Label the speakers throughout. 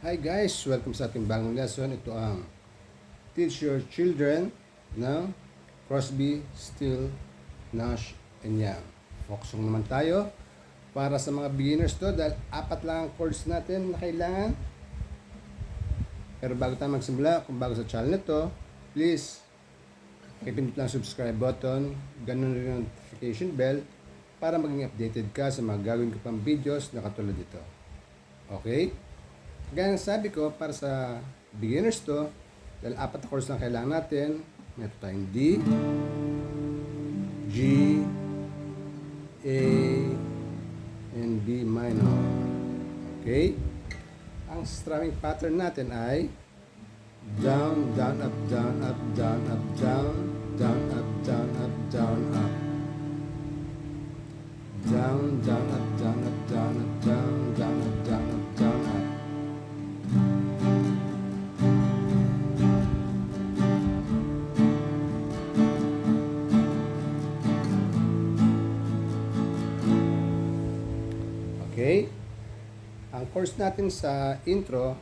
Speaker 1: Hi guys! Welcome sa ating bagong lesson. Ito ang Teach Your Children ng Crosby, Still, Nash, and Young. Focus naman tayo para sa mga beginners to dahil 4 lang ang chords natin na kailangan. Pero bago tayo magsimula, kung bago sa channel na to, please i-pindot lang subscribe button, ganun rin yung notification bell para maging updated ka sa mga gagawin ko pang videos na katulad dito. Okay? Gaya ng sabi ko, para sa beginners to, dahil 4 na chords lang kailangan natin, may ito tayong D, G, A, and B minor. Okay? Ang strumming pattern natin ay down, down, up, down, up, down, up, down, down, up, down, up, down, up. Down, down, up, down, up, down, up, down, down, up, down, up, down, up. Okay? Ang course natin sa intro,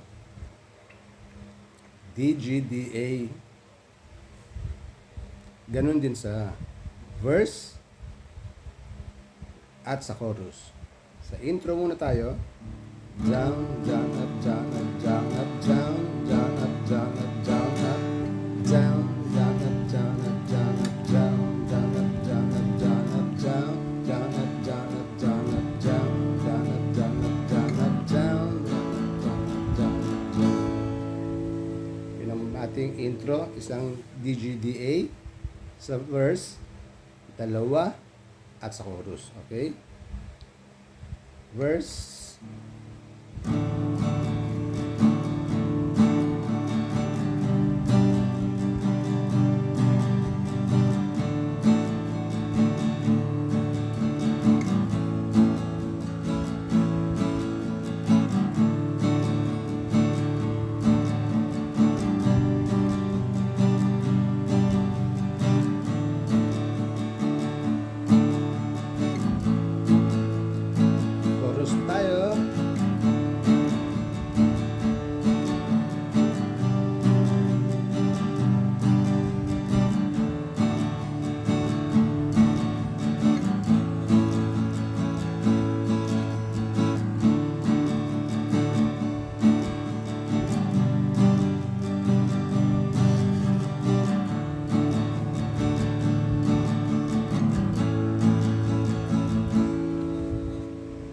Speaker 1: D, G, D, A. Ganun din sa verse at sa chorus. Sa intro muna tayo. Down, down, up, down, up, down, up, down, down, up, down, up, down, up, down, down, up, down, up, down, up, down, down, up, down, up, down, up, down, down, up, down, up, down, up, down, down, up, down, up, down, up, down, down, down. Yun ang ating intro, isang DGDA sa verse, dalawa, at sa chorus. Okay? Verse. Chorus tayo.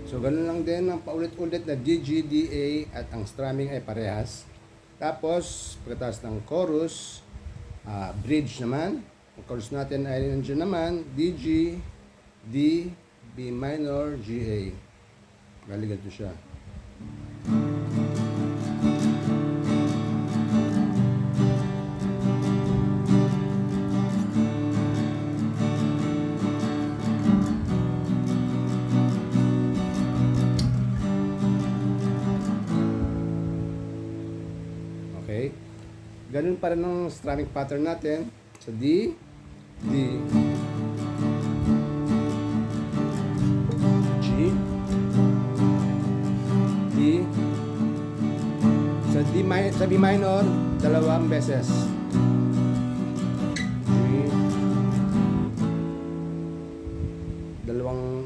Speaker 1: So, ganun lang din ang paulit-ulit na D, G, D, A at ang strumming ay parehas. Tapos, pagkatapos ng chorus, bridge naman. Ang chorus natin ay nandiyan naman, D, G, D, B minor, G, A. Bali ganito siya. Okay? Ganun pa rin ang strumming pattern natin. So, D, D, G, D, sa B minor, dalawang beses. G, dalawang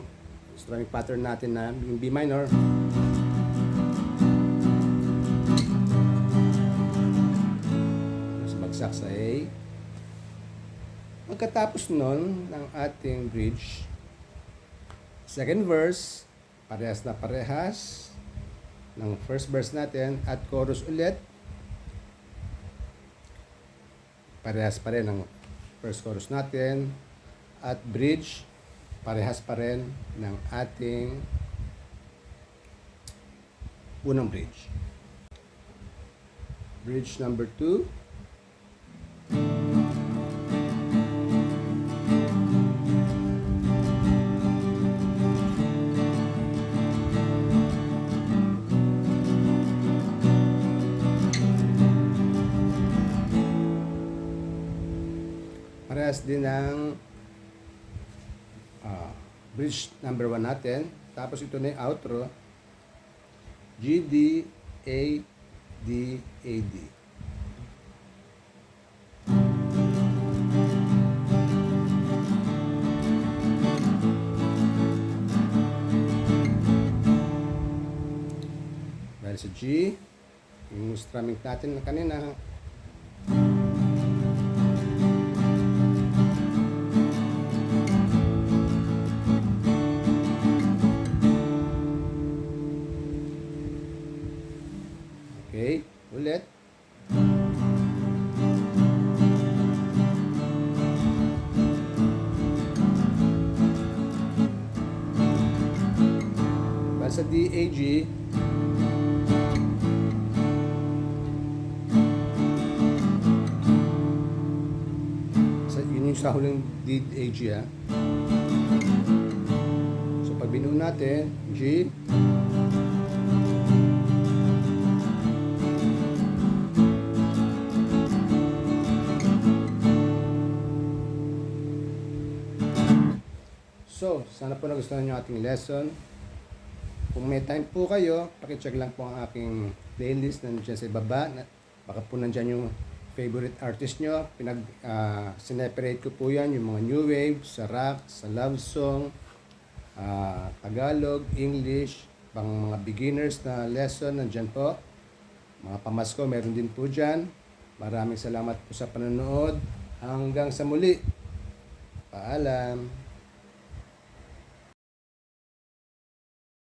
Speaker 1: strumming pattern natin na yung B minor. Bagsak sa A. Pagkatapos nun ng ating bridge, second verse, parehas na parehas ng first verse natin at chorus ulit, parehas pa rin ng first chorus natin at bridge, parehas pa rin ng ating unang bridge. Bridge number 2. Parehas din ng bridge number 1 natin. Tapos ito na yung outro. G, D, A, D, A, D. Dahil sa G, yung strumming natin na kanina, okay, ulit. Dahil sa D, A, G, yun yung sa huling D, A, G, ha. So pag binuo natin, G, so, sana po nagustuhan nyo ating lesson. Kung may time po kayo, pakicheck lang po ang aking playlist na nandiyan sa ibaba. Baka po nandiyan yung favorite artist nyo. Sineparate ko po yan, yung mga new wave, sa rock, sa love song, Tagalog, English, pang mga beginners na lesson, nandiyan po. Mga pamasko, meron din po dyan. Maraming salamat po sa panonood. Hanggang sa muli. Paalam.